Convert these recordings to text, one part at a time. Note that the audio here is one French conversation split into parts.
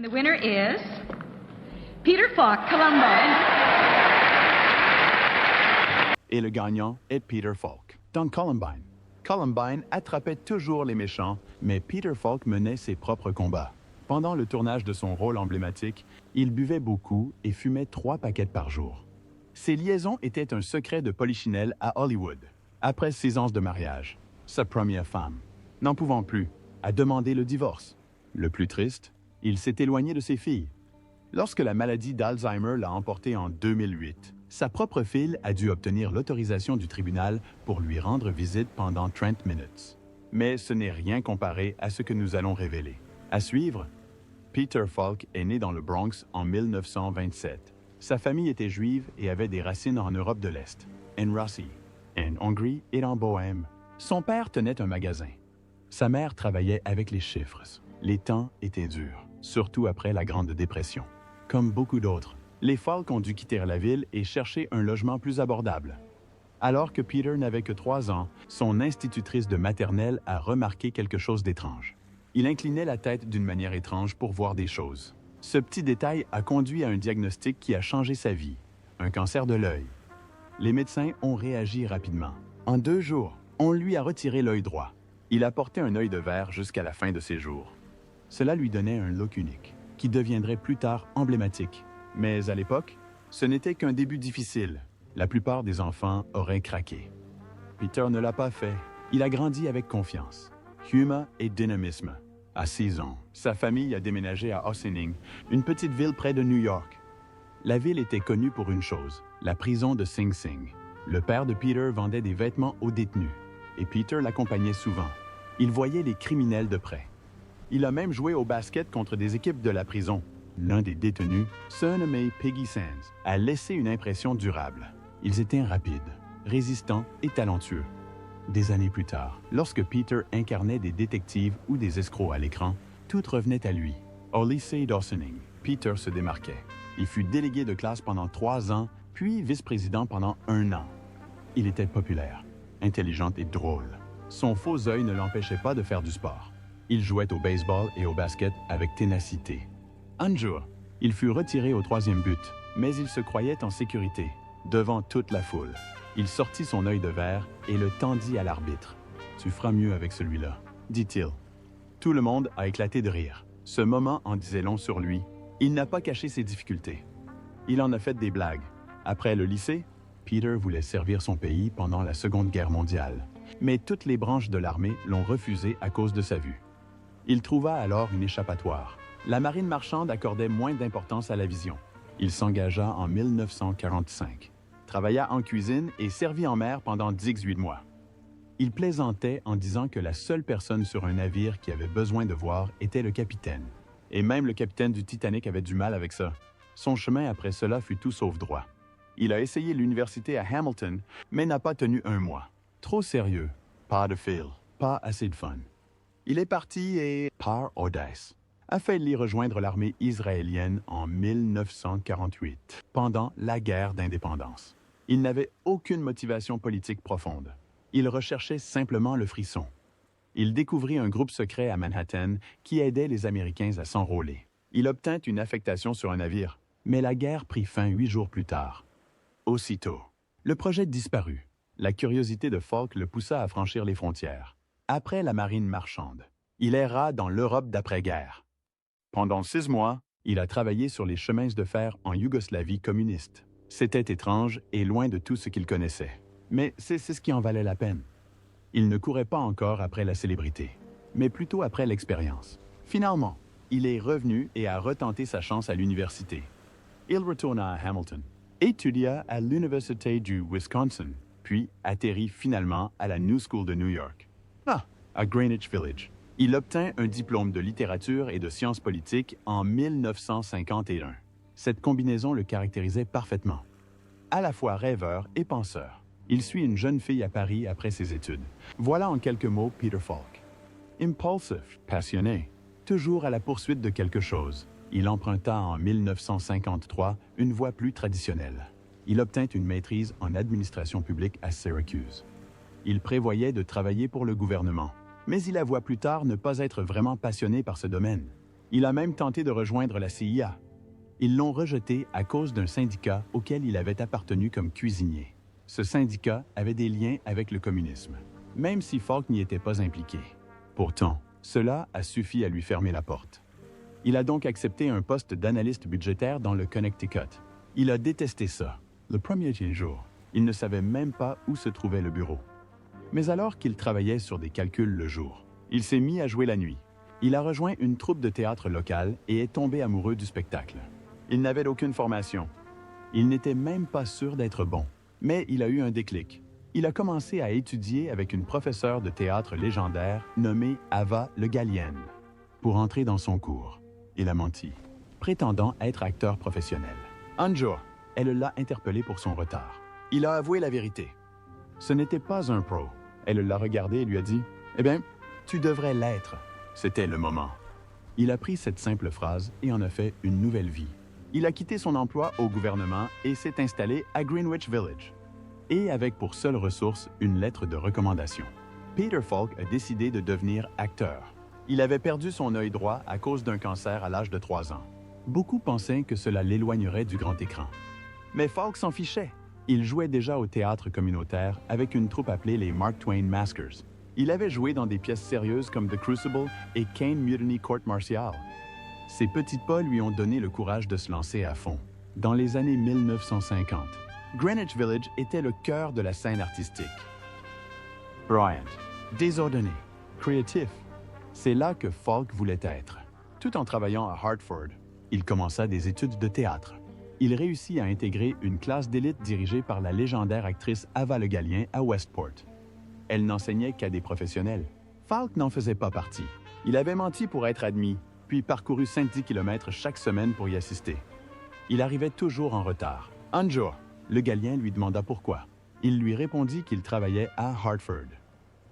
And the winner is Peter Falk, Columbine. Et le gagnant est Peter Falk. Dans Columbine, Columbine attrapait toujours les méchants, mais Peter Falk menait ses propres combats. Pendant le tournage de son rôle emblématique, il buvait beaucoup et fumait 3 paquettes par jour. Ses liaisons étaient un secret de polichinelle à Hollywood. Après 6 ans de mariage, sa première femme, n'en pouvant plus, a demandé le divorce. Le plus triste, il s'est éloigné de ses filles. Lorsque la maladie d'Alzheimer l'a emporté en 2008, sa propre fille a dû obtenir l'autorisation du tribunal pour lui rendre visite pendant 30 minutes. Mais ce n'est rien comparé à ce que nous allons révéler. À suivre, Peter Falk est né dans le Bronx en 1927. Sa famille était juive et avait des racines en Europe de l'Est, en Russie, en Hongrie et en Bohême. Son père tenait un magasin. Sa mère travaillait avec les chiffres. Les temps étaient durs, surtout après la Grande Dépression. Comme beaucoup d'autres, les Falk ont dû quitter la ville et chercher un logement plus abordable. Alors que Peter n'avait que 3 ans, son institutrice de maternelle a remarqué quelque chose d'étrange. Il inclinait la tête d'une manière étrange pour voir des choses. Ce petit détail a conduit à un diagnostic qui a changé sa vie, un cancer de l'œil. Les médecins ont réagi rapidement. En 2 jours, on lui a retiré l'œil droit. Il a porté un œil de verre jusqu'à la fin de ses jours. Cela lui donnait un look unique, qui deviendrait plus tard emblématique. Mais à l'époque, ce n'était qu'un début difficile. La plupart des enfants auraient craqué. Peter ne l'a pas fait. Il a grandi avec confiance, humour et dynamisme. À 6 ans, sa famille a déménagé à Ossining, une petite ville près de New York. La ville était connue pour une chose, la prison de Sing Sing. Le père de Peter vendait des vêtements aux détenus, et Peter l'accompagnait souvent. Il voyait les criminels de près. Il a même joué au basket contre des équipes de la prison. L'un des détenus, surnommé Piggy Sands, a laissé une impression durable. Ils étaient rapides, résistants et talentueux. Des années plus tard, lorsque Peter incarnait des détectives ou des escrocs à l'écran, tout revenait à lui. Au lycée d'Ossining, Peter se démarquait. Il fut délégué de classe pendant 3 ans, puis vice-président pendant 1 an. Il était populaire, intelligent et drôle. Son faux œil ne l'empêchait pas de faire du sport. Il jouait au baseball et au basket avec ténacité. Un jour, il fut retiré au 3e but, mais il se croyait en sécurité, devant toute la foule. Il sortit son œil de verre et le tendit à l'arbitre. « Tu feras mieux avec celui-là, » dit-il. Tout le monde a éclaté de rire. Ce moment en disait long sur lui. Il n'a pas caché ses difficultés. Il en a fait des blagues. Après le lycée, Peter voulait servir son pays pendant la Seconde Guerre mondiale. Mais toutes les branches de l'armée l'ont refusé à cause de sa vue. Il trouva alors une échappatoire. La marine marchande accordait moins d'importance à la vision. Il s'engagea en 1945, travailla en cuisine et servit en mer pendant 18 mois. Il plaisantait en disant que la seule personne sur un navire qui avait besoin de voir était le capitaine. Et même le capitaine du Titanic avait du mal avec ça. Son chemin après cela fut tout sauf droit. Il a essayé l'université à Hamilton, mais n'a pas tenu 1 mois. Trop sérieux, pas de fil, pas assez de fun. Il est parti et, par audace, a failli rejoindre l'armée israélienne en 1948, pendant la guerre d'indépendance. Il n'avait aucune motivation politique profonde. Il recherchait simplement le frisson. Il découvrit un groupe secret à Manhattan qui aidait les Américains à s'enrôler. Il obtint une affectation sur un navire, mais la guerre prit fin 8 jours plus tard. Aussitôt, le projet disparut. La curiosité de Falk le poussa à franchir les frontières. Après la marine marchande, il erra dans l'Europe d'après-guerre. Pendant 6 mois, il a travaillé sur les chemins de fer en Yougoslavie communiste. C'était étrange et loin de tout ce qu'il connaissait. Mais c'est ce qui en valait la peine. Il ne courait pas encore après la célébrité, mais plutôt après l'expérience. Finalement, il est revenu et a retenté sa chance à l'université. Il retourna à Hamilton, étudia à l'Université du Wisconsin, puis atterrit finalement à la New School de New York. À Greenwich Village. Il obtint un diplôme de littérature et de sciences politiques en 1951. Cette combinaison le caractérisait parfaitement. À la fois rêveur et penseur, il suit une jeune fille à Paris après ses études. Voilà en quelques mots Peter Falk. Impulsif, passionné, toujours à la poursuite de quelque chose, il emprunta en 1953 une voie plus traditionnelle. Il obtint une maîtrise en administration publique à Syracuse. Il prévoyait de travailler pour le gouvernement, mais il avoua plus tard ne pas être vraiment passionné par ce domaine. Il a même tenté de rejoindre la CIA. Ils l'ont rejeté à cause d'un syndicat auquel il avait appartenu comme cuisinier. Ce syndicat avait des liens avec le communisme, même si Falk n'y était pas impliqué. Pourtant, cela a suffi à lui fermer la porte. Il a donc accepté un poste d'analyste budgétaire dans le Connecticut. Il a détesté ça. Le premier jour, il ne savait même pas où se trouvait le bureau. Mais alors qu'il travaillait sur des calculs le jour, il s'est mis à jouer la nuit. Il a rejoint une troupe de théâtre locale et est tombé amoureux du spectacle. Il n'avait aucune formation. Il n'était même pas sûr d'être bon. Mais il a eu un déclic. Il a commencé à étudier avec une professeure de théâtre légendaire nommée Ava Le Gallienne. Pour entrer dans son cours, il a menti, prétendant être acteur professionnel. Un jour, elle l'a interpellé pour son retard. Il a avoué la vérité. Ce n'était pas un pro. Elle l'a regardé et lui a dit « Eh bien, tu devrais l'être. » C'était le moment. Il a pris cette simple phrase et en a fait une nouvelle vie. Il a quitté son emploi au gouvernement et s'est installé à Greenwich Village. Et avec pour seule ressource une lettre de recommandation. Peter Falk a décidé de devenir acteur. Il avait perdu son œil droit à cause d'un cancer à l'âge de 3 ans. Beaucoup pensaient que cela l'éloignerait du grand écran. Mais Falk s'en fichait. Il jouait déjà au théâtre communautaire avec une troupe appelée les Mark Twain Maskers. Il avait joué dans des pièces sérieuses comme The Crucible et Caine Mutiny Court Martial. Ses petits pas lui ont donné le courage de se lancer à fond. Dans les années 1950, Greenwich Village était le cœur de la scène artistique. Bryant, désordonné, créatif, c'est là que Falk voulait être. Tout en travaillant à Hartford, il commença des études de théâtre. Il réussit à intégrer une classe d'élite dirigée par la légendaire actrice Ava Le Gallien à Westport. Elle n'enseignait qu'à des professionnels. Falk n'en faisait pas partie. Il avait menti pour être admis, puis parcouru 5-10 km chaque semaine pour y assister. Il arrivait toujours en retard. Un jour, Le Gallien lui demanda pourquoi. Il lui répondit qu'il travaillait à Hartford.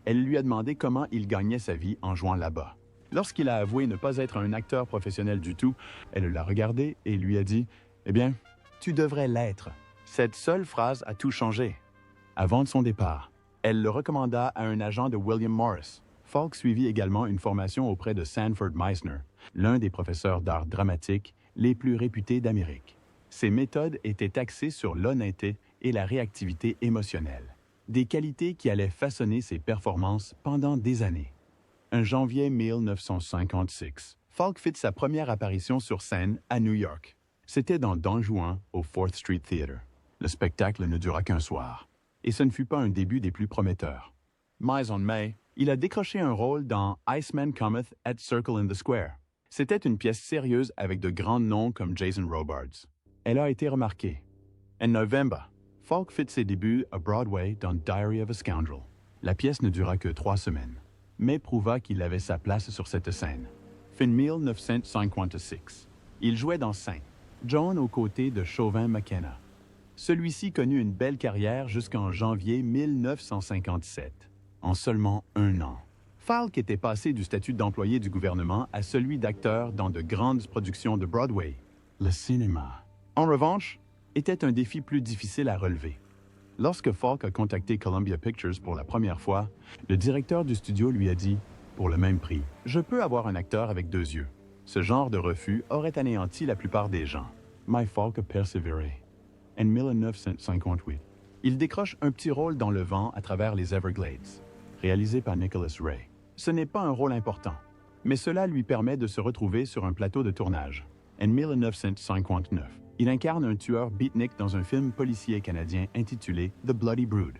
Elle lui a demandé comment il gagnait sa vie en jouant là-bas. Lorsqu'il a avoué ne pas être un acteur professionnel du tout, elle l'a regardé et lui a dit « Eh bien, tu devrais l'être. » Cette seule phrase a tout changé. Avant de son départ, elle le recommanda à un agent de William Morris. Falk suivit également une formation auprès de Sanford Meisner, l'un des professeurs d'art dramatique les plus réputés d'Amérique. Ses méthodes étaient axées sur l'honnêteté et la réactivité émotionnelle, des qualités qui allaient façonner ses performances pendant des années. En janvier 1956, Falk fit sa première apparition sur scène à New York. C'était dans Don Juan au 4th Street Theatre. Le spectacle ne dura qu'un soir, et ce ne fut pas un début des plus prometteurs. Mais en mai, il a décroché un rôle dans Iceman Cometh at Circle in the Square. C'était une pièce sérieuse avec de grands noms comme Jason Robards. Elle a été remarquée. En novembre, Falk fit ses débuts à Broadway dans Diary of a Scoundrel. La pièce ne dura que 3 semaines, mais prouva qu'il avait sa place sur cette scène. Fin 1956, il jouait dans Saint, John aux côtés de Chauvin McKenna. Celui-ci connut une belle carrière jusqu'en janvier 1957, en seulement 1 an. Falk était passé du statut d'employé du gouvernement à celui d'acteur dans de grandes productions de Broadway. Le cinéma, en revanche, était un défi plus difficile à relever. Lorsque Falk a contacté Columbia Pictures pour la première fois, le directeur du studio lui a dit « Pour le même prix, je peux avoir un acteur avec 2 yeux. » Ce genre de refus aurait anéanti la plupart des gens. Mais Falk a persévéré. En 1958, il décroche un petit rôle dans Le vent à travers les Everglades, réalisé par Nicholas Ray. Ce n'est pas un rôle important, mais cela lui permet de se retrouver sur un plateau de tournage. En 1959, il incarne un tueur beatnik dans un film policier canadien intitulé The Bloody Brood.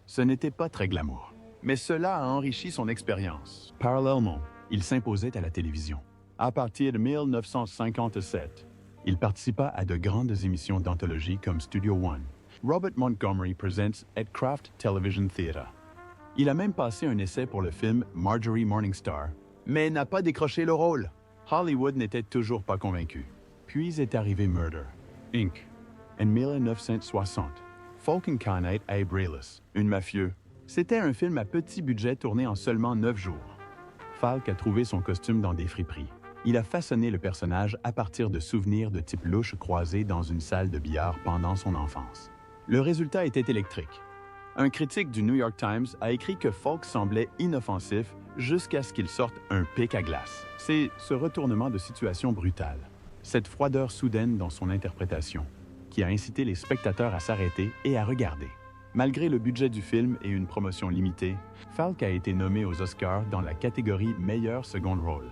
Ce n'était pas très glamour, mais cela a enrichi son expérience. Parallèlement, il s'imposait à la télévision. À partir de 1957, il participa à de grandes émissions d'anthologie comme Studio One, Robert Montgomery Presents at Kraft Television Theatre. Il a même passé un essai pour le film Marjorie Morningstar, mais n'a pas décroché le rôle. Hollywood n'était toujours pas convaincu. Puis est arrivé Murder, Inc. En 1960, Falk incarnait Abe Raylis, une mafieux. C'était un film à petit budget tourné en seulement 9 jours. Falk a trouvé son costume dans des friperies. Il a façonné le personnage à partir de souvenirs de type louche croisés dans une salle de billard pendant son enfance. Le résultat était électrique. Un critique du New York Times a écrit que Falk semblait inoffensif jusqu'à ce qu'il sorte un pic à glace. C'est ce retournement de situation brutal, cette froideur soudaine dans son interprétation, qui a incité les spectateurs à s'arrêter et à regarder. Malgré le budget du film et une promotion limitée, Falk a été nommé aux Oscars dans la catégorie meilleur second rôle.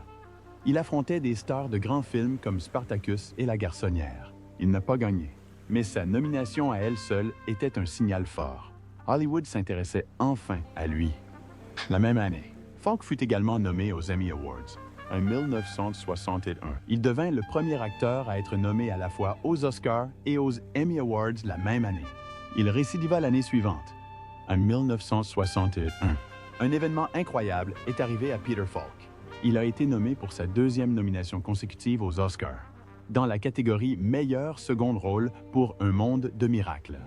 Il affrontait des stars de grands films comme Spartacus et La Garçonnière. Il n'a pas gagné, mais sa nomination à elle seule était un signal fort. Hollywood s'intéressait enfin à lui. La même année, Falk fut également nommé aux Emmy Awards. En 1961, il devint le premier acteur à être nommé à la fois aux Oscars et aux Emmy Awards la même année. Il récidiva l'année suivante. En 1961, un événement incroyable est arrivé à Peter Falk. Il a été nommé pour sa deuxième nomination consécutive aux Oscars, dans la catégorie meilleur second rôle pour Un monde de miracles.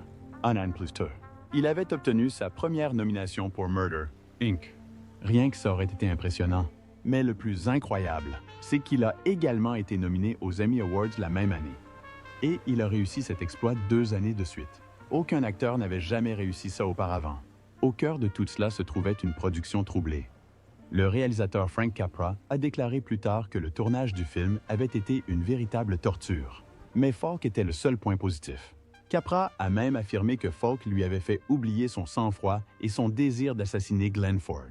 Un an plus tard, il avait obtenu sa première nomination pour Murder, Inc. Rien que ça aurait été impressionnant. Mais le plus incroyable, c'est qu'il a également été nominé aux Emmy Awards la même année. Et il a réussi cet exploit 2 années de suite. Aucun acteur n'avait jamais réussi ça auparavant. Au cœur de tout cela se trouvait une production troublée. Le réalisateur Frank Capra a déclaré plus tard que le tournage du film avait été une véritable torture. Mais Falk était le seul point positif. Capra a même affirmé que Falk lui avait fait oublier son sang-froid et son désir d'assassiner Glenn Ford.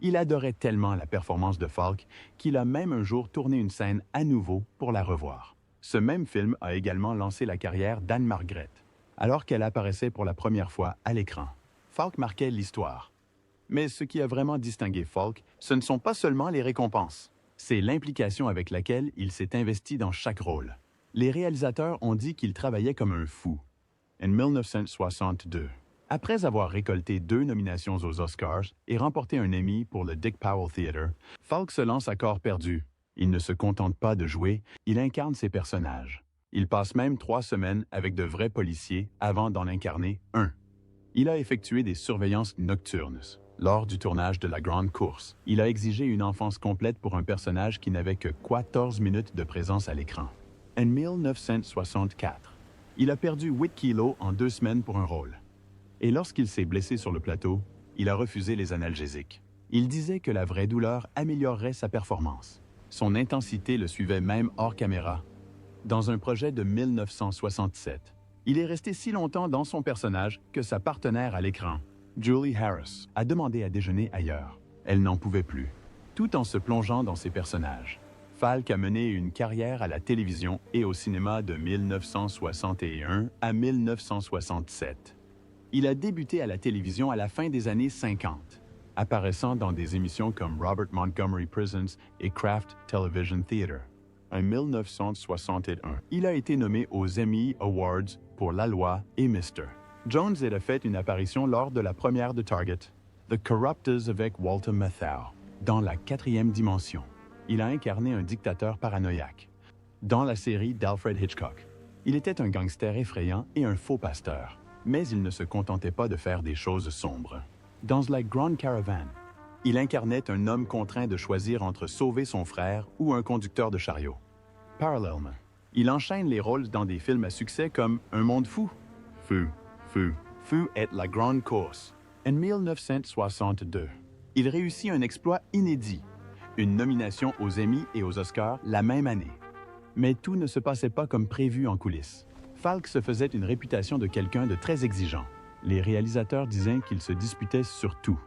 Il adorait tellement la performance de Falk qu'il a même un jour tourné une scène à nouveau pour la revoir. Ce même film a également lancé la carrière d'Anne Margaret, alors qu'elle apparaissait pour la première fois à l'écran. Falk marquait l'histoire. Mais ce qui a vraiment distingué Falk, ce ne sont pas seulement les récompenses. C'est l'implication avec laquelle il s'est investi dans chaque rôle. Les réalisateurs ont dit qu'il travaillait comme un fou. En 1962, après avoir récolté 2 nominations aux Oscars et remporté un Emmy pour le Dick Powell Theatre, Falk se lance à corps perdu. Il ne se contente pas de jouer, il incarne ses personnages. Il passe même 3 semaines avec de vrais policiers avant d'en incarner un. Il a effectué des surveillances nocturnes. Lors du tournage de La Grande Course, il a exigé une enfance complète pour un personnage qui n'avait que 14 minutes de présence à l'écran. En 1964, il a perdu 8 kilos en 2 semaines pour un rôle. Et lorsqu'il s'est blessé sur le plateau, il a refusé les analgésiques. Il disait que la vraie douleur améliorerait sa performance. Son intensité le suivait même hors caméra. Dans un projet de 1967, il est resté si longtemps dans son personnage que sa partenaire à l'écran, Julie Harris, a demandé à déjeuner ailleurs. Elle n'en pouvait plus. Tout en se plongeant dans ses personnages, Falk a mené une carrière à la télévision et au cinéma de 1961 à 1967. Il a débuté à la télévision à la fin des années 50, apparaissant dans des émissions comme Robert Montgomery Prisons et Kraft Television Theater. En 1961, il a été nommé aux Emmy Awards pour La Loi et Mr. Jones a fait une apparition lors de la première de Target, The Corruptors avec Walter Matthau, dans la 4e dimension. Il a incarné un dictateur paranoïaque. Dans la série d'Alfred Hitchcock, il était un gangster effrayant et un faux pasteur, mais il ne se contentait pas de faire des choses sombres. Dans La Grande Caravane, il incarnait un homme contraint de choisir entre sauver son frère ou un conducteur de chariot. Parallèlement, il enchaîne les rôles dans des films à succès comme Un monde fou, Feu et La Grande Course. En 1962, il réussit un exploit inédit, une nomination aux Emmy et aux Oscars la même année. Mais tout ne se passait pas comme prévu en coulisses. Falk se faisait une réputation de quelqu'un de très exigeant. Les réalisateurs disaient qu'il se disputait sur tout.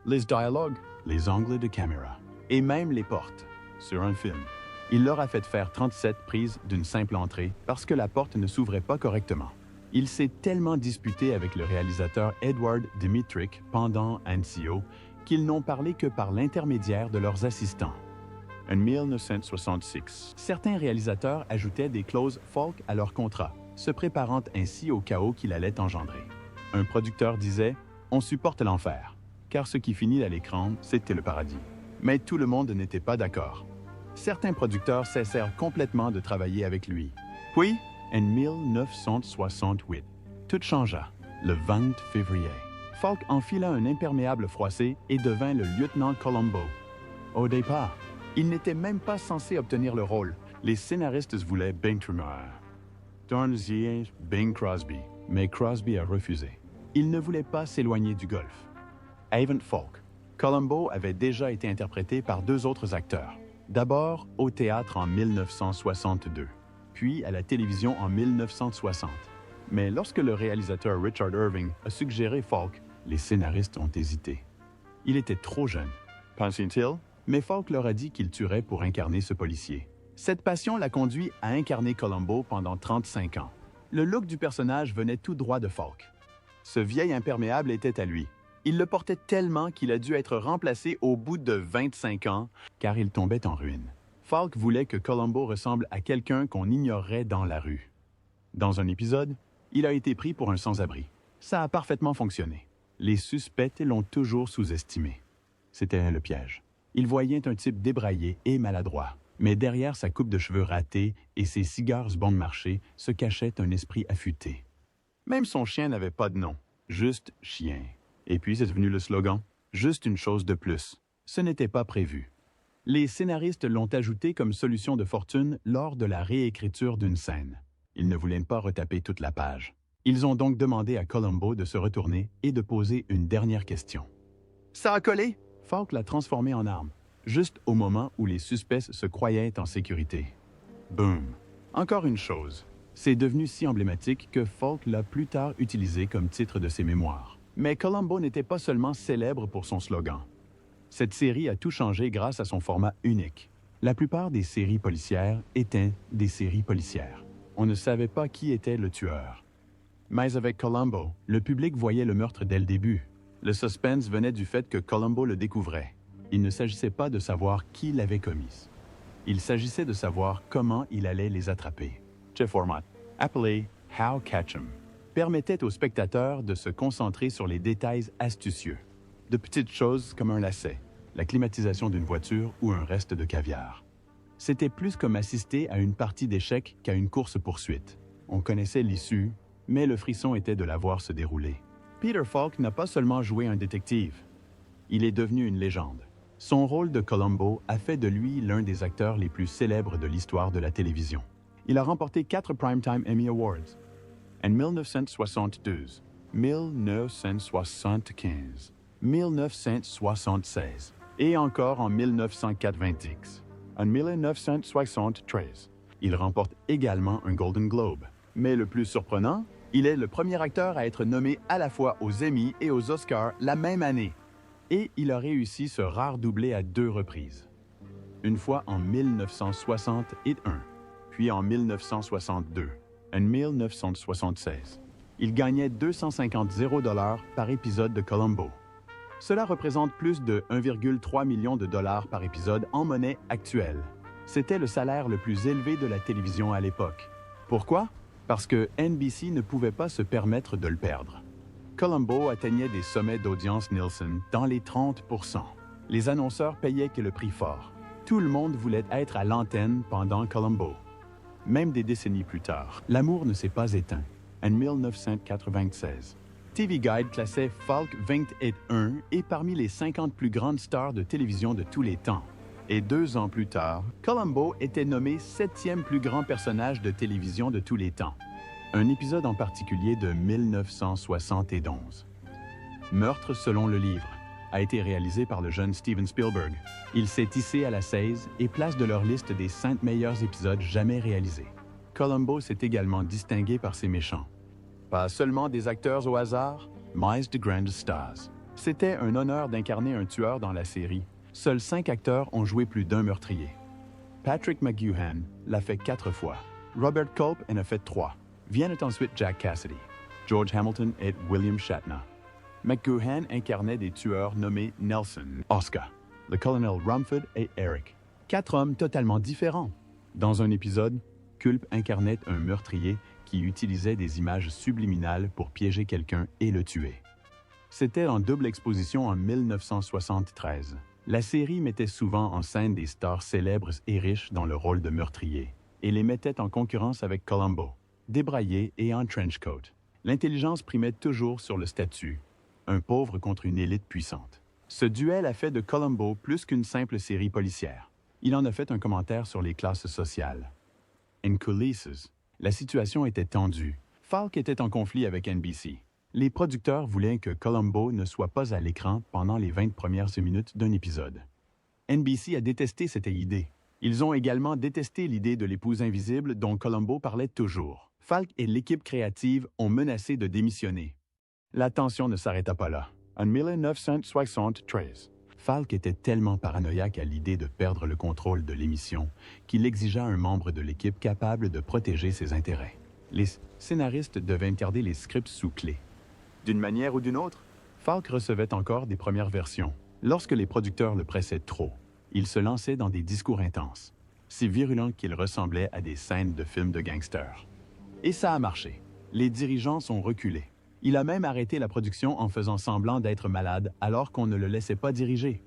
Les dialogues, les angles de caméra, et même les portes, sur un film. Il leur a fait faire 37 prises d'une simple entrée parce que la porte ne s'ouvrait pas correctement. Il s'est tellement disputé avec le réalisateur Edward Dmytryk pendant NCO qu'ils n'ont parlé que par l'intermédiaire de leurs assistants. En 1966, certains réalisateurs ajoutaient des clauses Falk à leur contrat, se préparant ainsi au chaos qu'il allait engendrer. Un producteur disait « On supporte l'enfer », car ce qui finit à l'écran, c'était le paradis. Mais tout le monde n'était pas d'accord. Certains producteurs cessèrent complètement de travailler avec lui. Puis, en 1968, tout changea, le 20 février. Falk enfila un imperméable froissé et devint le lieutenant Columbo. Au départ, il n'était même pas censé obtenir le rôle. Les scénaristes voulaient Bing Trumer. Bing Crosby, mais Crosby a refusé. Il ne voulait pas s'éloigner du golf. Avon Falk. Columbo avait déjà été interprété par deux autres acteurs. D'abord au théâtre en 1962, puis à la télévision en 1960. Mais lorsque le réalisateur Richard Irving a suggéré Falk, les scénaristes ont hésité. Il était trop jeune, pensait-il, mais Falk leur a dit qu'il tuerait pour incarner ce policier. Cette passion l'a conduit à incarner Columbo pendant 35 ans. Le look du personnage venait tout droit de Falk. Ce vieil imperméable était à lui. Il le portait tellement qu'il a dû être remplacé au bout de 25 ans, car il tombait en ruine. Falk voulait que Columbo ressemble à quelqu'un qu'on ignorerait dans la rue. Dans un épisode, il a été pris pour un sans-abri. Ça a parfaitement fonctionné. Les suspects l'ont toujours sous-estimé. C'était le piège. Ils voyaient un type débraillé et maladroit. Mais derrière sa coupe de cheveux ratée et ses cigares bon marché se cachait un esprit affûté. Même son chien n'avait pas de nom, juste chien. Et puis c'est devenu le slogan, juste une chose de plus. Ce n'était pas prévu. Les scénaristes l'ont ajouté comme solution de fortune lors de la réécriture d'une scène. Ils ne voulaient pas retaper toute la page. Ils ont donc demandé à Columbo de se retourner et de poser une dernière question. « Ça a collé? » Falk l'a transformé en arme, juste au moment où les suspects se croyaient en sécurité. Boum! Encore une chose. C'est devenu si emblématique que Falk l'a plus tard utilisé comme titre de ses mémoires. Mais Columbo n'était pas seulement célèbre pour son slogan. Cette série a tout changé grâce à son format unique. La plupart des séries policières étaient des séries policières. On ne savait pas qui était le tueur. Mais avec Columbo, le public voyait le meurtre dès le début. Le suspense venait du fait que Columbo le découvrait. Il ne s'agissait pas de savoir qui l'avait commis. Il s'agissait de savoir comment il allait les attraper. Ce format, appelé « How Catch 'em », permettait aux spectateurs de se concentrer sur les détails astucieux. De petites choses comme un lacet, la climatisation d'une voiture ou un reste de caviar. C'était plus comme assister à une partie d'échecs qu'à une course-poursuite. On connaissait l'issue, mais le frisson était de la voir se dérouler. Peter Falk n'a pas seulement joué un détective. Il est devenu une légende. Son rôle de Columbo a fait de lui l'un des acteurs les plus célèbres de l'histoire de la télévision. Il a remporté 4 Primetime Emmy Awards. En 1972, 1975, 1976 et encore en 1990. En 1973, il remporte également un Golden Globe. Mais le plus surprenant, il est le premier acteur à être nommé à la fois aux Emmy et aux Oscars la même année. Et il a réussi ce rare doublé à 2 reprises. Une fois en 1961, puis en 1962, en 1976. Il gagnait 250 $0 par épisode de Columbo. Cela représente plus de 1,3 million de dollars par épisode en monnaie actuelle. C'était le salaire le plus élevé de la télévision à l'époque. Pourquoi? Parce que NBC ne pouvait pas se permettre de le perdre. Columbo atteignait des sommets d'audience Nielsen dans les 30%. Les annonceurs payaient que le prix fort. Tout le monde voulait être à l'antenne pendant Columbo. Même des décennies plus tard, l'amour ne s'est pas éteint. En 1996, TV Guide classait Falk 21 et parmi les 50 plus grandes stars de télévision de tous les temps. Et 2 ans plus tard, Columbo était nommé 7e plus grand personnage de télévision de tous les temps. Un épisode en particulier de 1971. Meurtre selon le livre a été réalisé par le jeune Steven Spielberg. Il s'est hissé à la 16 et place de leur liste des 5 meilleurs épisodes jamais réalisés. Columbo s'est également distingué par ses méchants. Pas seulement des acteurs au hasard, mais de grandes stars. C'était un honneur d'incarner un tueur dans la série. Seuls 5 acteurs ont joué plus d'un meurtrier. Patrick McGoohan l'a fait 4 fois. Robert Culp en a fait 3. Viennent ensuite Jack Cassidy, George Hamilton et William Shatner. McGoohan incarnait des tueurs nommés Nelson, Oscar, le colonel Rumford et Eric. 4 hommes totalement différents. Dans un épisode, Culp incarnait un meurtrier qui utilisait des images subliminales pour piéger quelqu'un et le tuer. C'était en double exposition en 1973. La série mettait souvent en scène des stars célèbres et riches dans le rôle de meurtrier et les mettait en concurrence avec Columbo, débraillé et en trench coat. L'intelligence primait toujours sur le statut, un pauvre contre une élite puissante. Ce duel a fait de Columbo plus qu'une simple série policière. Il en a fait un commentaire sur les classes sociales. En coulisses, la situation était tendue. Falk était en conflit avec NBC. Les producteurs voulaient que Columbo ne soit pas à l'écran pendant les 20 premières minutes d'un épisode. NBC a détesté cette idée. Ils ont également détesté l'idée de l'épouse invisible dont Columbo parlait toujours. Falk et l'équipe créative ont menacé de démissionner. La tension ne s'arrêta pas là. En 1973, Falk était tellement paranoïaque à l'idée de perdre le contrôle de l'émission qu'il exigea un membre de l'équipe capable de protéger ses intérêts. Les scénaristes devaient garder les scripts sous clé. D'une manière ou d'une autre, Falk recevait encore des premières versions. Lorsque les producteurs le pressaient trop, il se lançait dans des discours intenses, si virulents qu'ils ressemblaient à des scènes de films de gangsters. Et ça a marché. Les dirigeants sont reculés. Il a même arrêté la production en faisant semblant d'être malade alors qu'on ne le laissait pas diriger.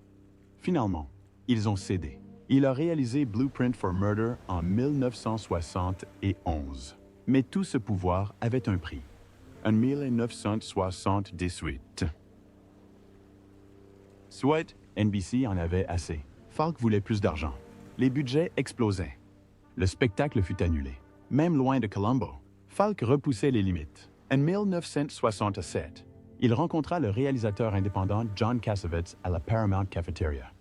Finalement, ils ont cédé. Il a réalisé Blueprint for Murder en 1971. Mais tout ce pouvoir avait un prix. En 1978. Soit NBC en avait assez. Falk voulait plus d'argent. Les budgets explosaient. Le spectacle fut annulé. Même loin de Columbo, Falk repoussait les limites. En 1967, il rencontra le réalisateur indépendant John Cassavetes à la Paramount Cafeteria.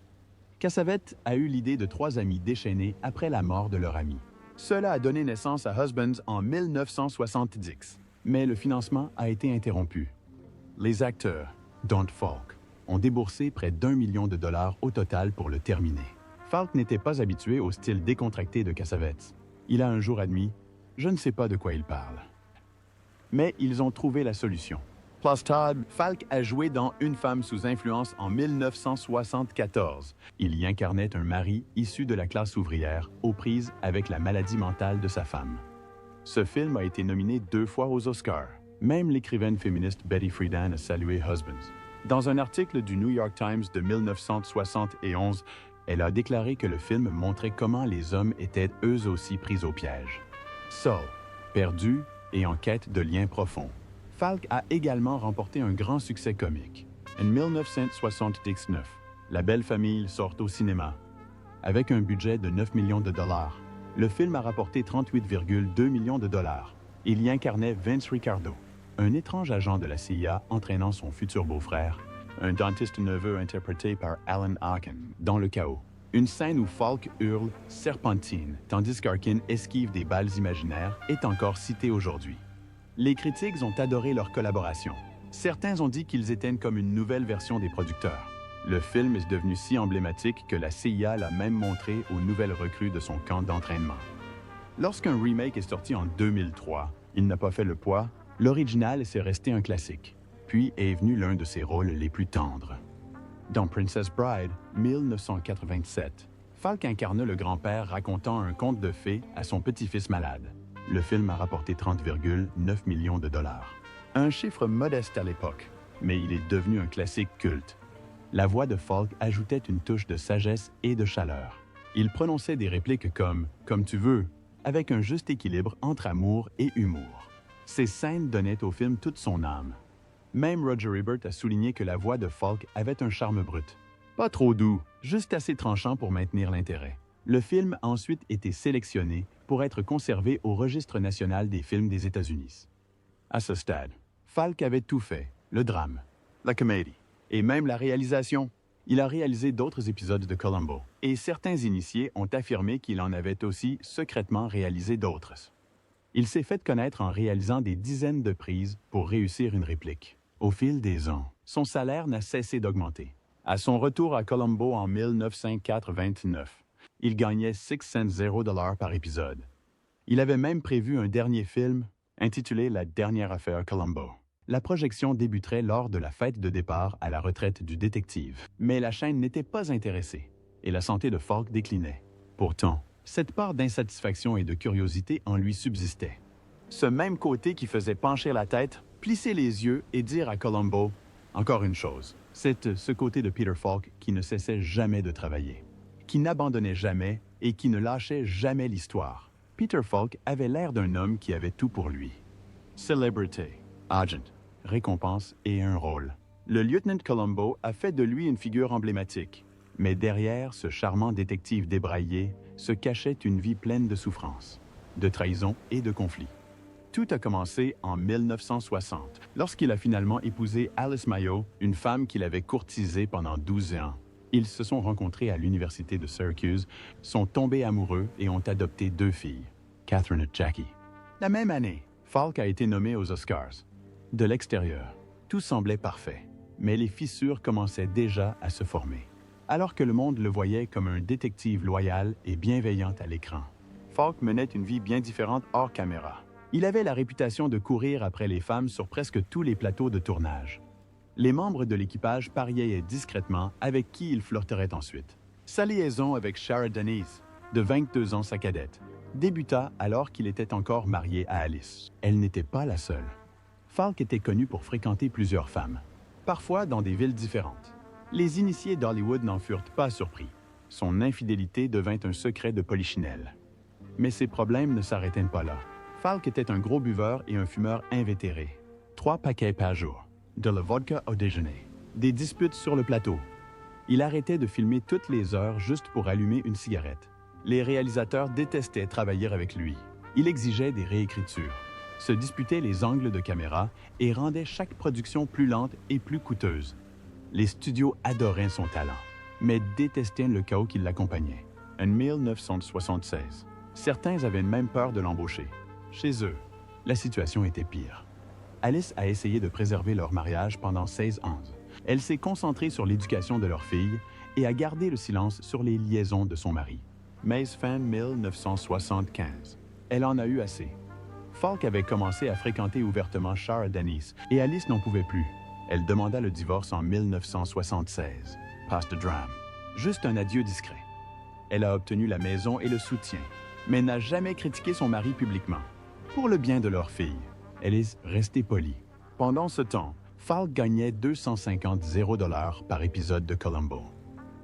Cassavetes a eu l'idée de 3 amis déchaînés après la mort de leur ami. Cela a donné naissance à Husbands en 1970, mais le financement a été interrompu. Les acteurs, dont Falk, ont déboursé près d'1 million de dollars au total pour le terminer. Falk n'était pas habitué au style décontracté de Cassavetes. Il a un jour admis « Je ne sais pas de quoi il parle ». Mais ils ont trouvé la solution. Plus tard, Falk a joué dans Une femme sous influence en 1974. Il y incarnait un mari issu de la classe ouvrière, aux prises avec la maladie mentale de sa femme. Ce film a été nominé 2 fois aux Oscars. Même l'écrivaine féministe Betty Friedan a salué Husbands. Dans un article du New York Times de 1971, elle a déclaré que le film montrait comment les hommes étaient eux aussi pris au piège. Seul, perdu et en quête de liens profonds. Falk a également remporté un grand succès comique. En 1979, La Belle Famille sort au cinéma. Avec un budget de 9 millions de dollars, le film a rapporté 38,2 millions de dollars. Il y incarnait Vince Ricardo, un étrange agent de la CIA entraînant son futur beau-frère, un dentiste neveu interprété par Alan Arkin, dans Le Chaos. Une scène où Falk hurle « serpentine » tandis qu'Arkin esquive des balles imaginaires est encore citée aujourd'hui. Les critiques ont adoré leur collaboration. Certains ont dit qu'ils étaient comme une nouvelle version des producteurs. Le film est devenu si emblématique que la CIA l'a même montré aux nouvelles recrues de son camp d'entraînement. Lorsqu'un remake est sorti en 2003, il n'a pas fait le poids, l'original s'est resté un classique. Puis est venu l'un de ses rôles les plus tendres. Dans Princess Bride, 1987, Falk incarne le grand-père racontant un conte de fées à son petit-fils malade. Le film a rapporté 30,9 millions de dollars. Un chiffre modeste à l'époque, mais il est devenu un classique culte. La voix de Falk ajoutait une touche de sagesse et de chaleur. Il prononçait des répliques comme « comme tu veux », avec un juste équilibre entre amour et humour. Ces scènes donnaient au film toute son âme. Même Roger Ebert a souligné que la voix de Falk avait un charme brut. Pas trop doux, juste assez tranchant pour maintenir l'intérêt. Le film a ensuite été sélectionné pour être conservé au Registre national des films des États-Unis. À ce stade, Falk avait tout fait, le drame, la comédie et même la réalisation. Il a réalisé d'autres épisodes de Columbo, et certains initiés ont affirmé qu'il en avait aussi secrètement réalisé d'autres. Il s'est fait connaître en réalisant des dizaines de prises pour réussir une réplique. Au fil des ans, son salaire n'a cessé d'augmenter. À son retour à Columbo en 1989, il gagnait 600 $ par épisode. Il avait même prévu un dernier film intitulé La dernière affaire Columbo. La projection débuterait lors de la fête de départ à la retraite du détective. Mais la chaîne n'était pas intéressée et la santé de Falk déclinait. Pourtant, cette part d'insatisfaction et de curiosité en lui subsistait. Ce même côté qui faisait pencher la tête, plisser les yeux et dire à Columbo « Encore une chose ». C'est ce côté de Peter Falk qui ne cessait jamais de travailler, qui n'abandonnait jamais et qui ne lâchait jamais l'histoire. Peter Falk avait l'air d'un homme qui avait tout pour lui. Célébrité, agent, récompense et un rôle. Le lieutenant Columbo a fait de lui une figure emblématique, mais derrière ce charmant détective débraillé se cachait une vie pleine de souffrances, de trahison et de conflits. Tout a commencé en 1960, lorsqu'il a finalement épousé Alice Mayo, une femme qu'il avait courtisée pendant 12 ans. Ils se sont rencontrés à l'université de Syracuse, sont tombés amoureux et ont adopté 2 filles, Catherine et Jackie. La même année, Falk a été nommé aux Oscars. De l'extérieur, tout semblait parfait, mais les fissures commençaient déjà à se former. Alors que le monde le voyait comme un détective loyal et bienveillant à l'écran, Falk menait une vie bien différente hors caméra. Il avait la réputation de courir après les femmes sur presque tous les plateaux de tournage. Les membres de l'équipage pariaient discrètement avec qui il flirterait ensuite. Sa liaison avec Shara Denise, de 22 ans sa cadette, débuta alors qu'il était encore marié à Alice. Elle n'était pas la seule. Falk était connu pour fréquenter plusieurs femmes, parfois dans des villes différentes. Les initiés d'Hollywood n'en furent pas surpris. Son infidélité devint un secret de polichinelle. Mais ses problèmes ne s'arrêtaient pas là. Falk était un gros buveur et un fumeur invétéré. 3 paquets par jour, de la vodka au déjeuner, des disputes sur le plateau. Il arrêtait de filmer toutes les heures juste pour allumer une cigarette. Les réalisateurs détestaient travailler avec lui. Il exigeait des réécritures, se disputait les angles de caméra et rendait chaque production plus lente et plus coûteuse. Les studios adoraient son talent, mais détestaient le chaos qui l'accompagnait. En 1976, certains avaient même peur de l'embaucher. Chez eux, la situation était pire. Alice a essayé de préserver leur mariage pendant 16 ans. Elle s'est concentrée sur l'éducation de leur fille et a gardé le silence sur les liaisons de son mari. Mais fin 1975, elle en a eu assez. Falk avait commencé à fréquenter ouvertement Shara Denise et Alice n'en pouvait plus. Elle demanda le divorce en 1976. Past the drame. Juste un adieu discret. Elle a obtenu la maison et le soutien, mais n'a jamais critiqué son mari publiquement. Pour le bien de leur fille, elle est restée polie. Pendant ce temps, Falk gagnait 250 $0 par épisode de Columbo.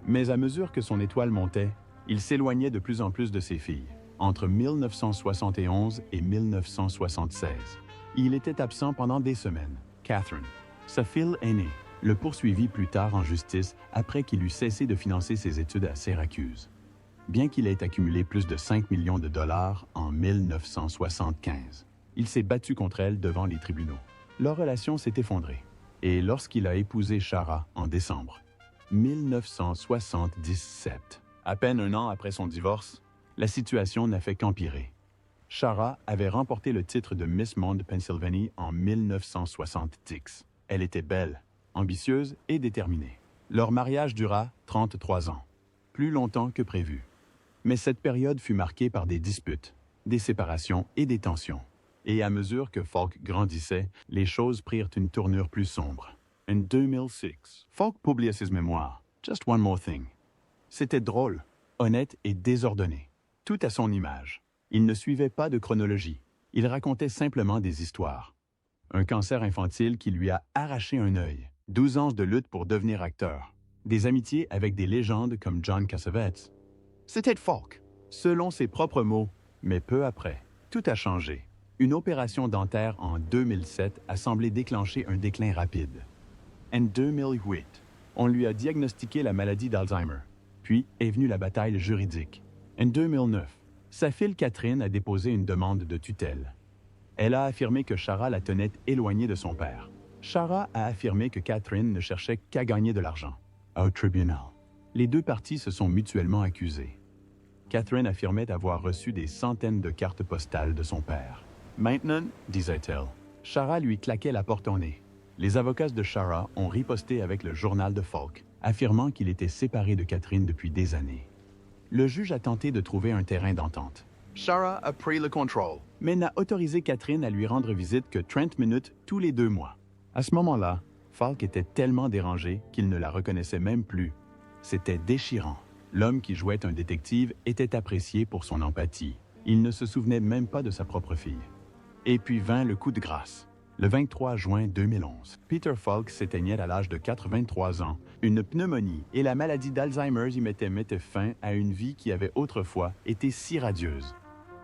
Mais à mesure que son étoile montait, il s'éloignait de plus en plus de ses filles. Entre 1971 et 1976, il était absent pendant des semaines. Catherine, sa fille aînée, le poursuivit plus tard en justice après qu'il eut cessé de financer ses études à Syracuse. Bien qu'il ait accumulé plus de 5 millions de dollars en 1975, il s'est battu contre elle devant les tribunaux. Leur relation s'est effondrée. Et lorsqu'il a épousé Shara en décembre 1977, à peine un an après son divorce, la situation n'a fait qu'empirer. Shara avait remporté le titre de Miss Monde Pennsylvanie en 1970. Elle était belle, ambitieuse et déterminée. Leur mariage dura 33 ans, plus longtemps que prévu. Mais cette période fut marquée par des disputes, des séparations et des tensions. Et à mesure que Falk grandissait, les choses prirent une tournure plus sombre. En 2006, Falk publia ses mémoires, Just One More Thing. C'était drôle, honnête et désordonné, tout à son image. Il ne suivait pas de chronologie. Il racontait simplement des histoires. Un cancer infantile qui lui a arraché un œil, 12 ans de lutte pour devenir acteur, des amitiés avec des légendes comme John Cassavetes. C'était Falk, selon ses propres mots, mais peu après, tout a changé. Une opération dentaire en 2007 a semblé déclencher un déclin rapide. En 2008, on lui a diagnostiqué la maladie d'Alzheimer. Puis est venue la bataille juridique. En 2009, sa fille Catherine a déposé une demande de tutelle. Elle a affirmé que Shara la tenait éloignée de son père. Shara a affirmé que Catherine ne cherchait qu'à gagner de l'argent. Au tribunal, les 2 parties se sont mutuellement accusées. Catherine affirmait avoir reçu des centaines de cartes postales de son père. Maintenant, disait-elle, Shara lui claquait la porte au nez. Les avocats de Shara ont riposté avec le journal de Falk, affirmant qu'il était séparé de Catherine depuis des années. Le juge a tenté de trouver un terrain d'entente. Shara a pris le contrôle, mais n'a autorisé Catherine à lui rendre visite que 30 minutes tous les 2 mois. À ce moment-là, Falk était tellement dérangé qu'il ne la reconnaissait même plus. C'était déchirant. L'homme qui jouait un détective était apprécié pour son empathie. Il ne se souvenait même pas de sa propre fille. Et puis vint le coup de grâce. Le 23 juin 2011, Peter Falk s'éteignait à l'âge de 83 ans. Une pneumonie et la maladie d'Alzheimer y mettaient fin à une vie qui avait autrefois été si radieuse.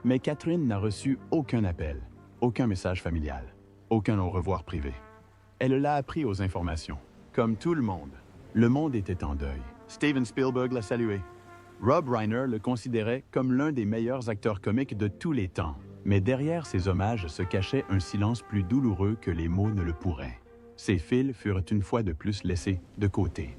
Mais Catherine n'a reçu aucun appel, aucun message familial, aucun au revoir privé. Elle l'a appris aux informations. Comme tout le monde était en deuil. Steven Spielberg l'a salué. Rob Reiner le considérait comme l'un des meilleurs acteurs comiques de tous les temps. Mais derrière ces hommages se cachait un silence plus douloureux que les mots ne le pourraient. Ces fils furent une fois de plus laissés de côté.